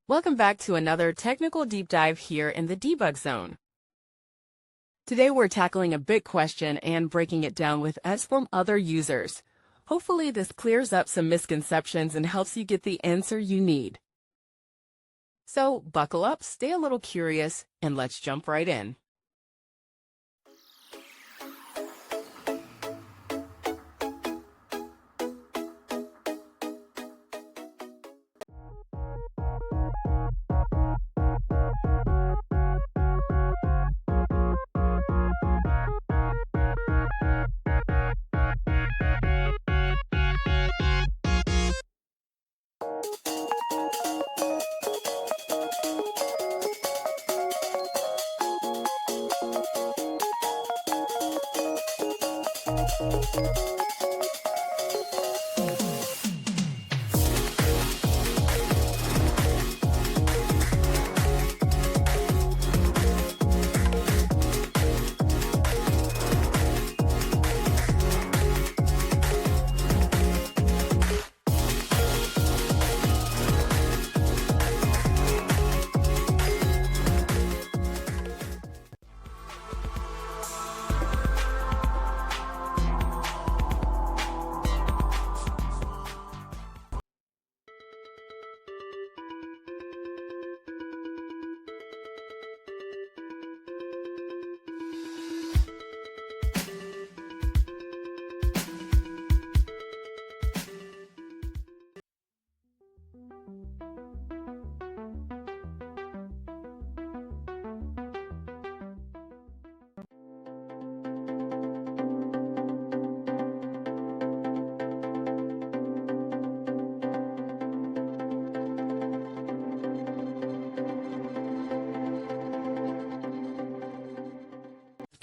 Welcome back to another technical deep dive here in the debug zone. Today we're tackling a big question and breaking it down with us from other users. Hopefully this clears up some misconceptions and helps you get the answer you need. So buckle up, stay a little curious, and let's jump right in.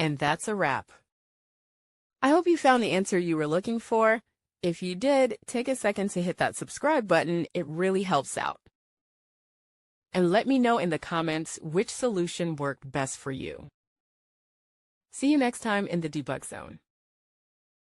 And that's a wrap. I hope you found the answer you were looking for. If you did, take a second to hit that subscribe button. It really helps out. And let me know in the comments which solution worked best for you. See you next time in the debug zone.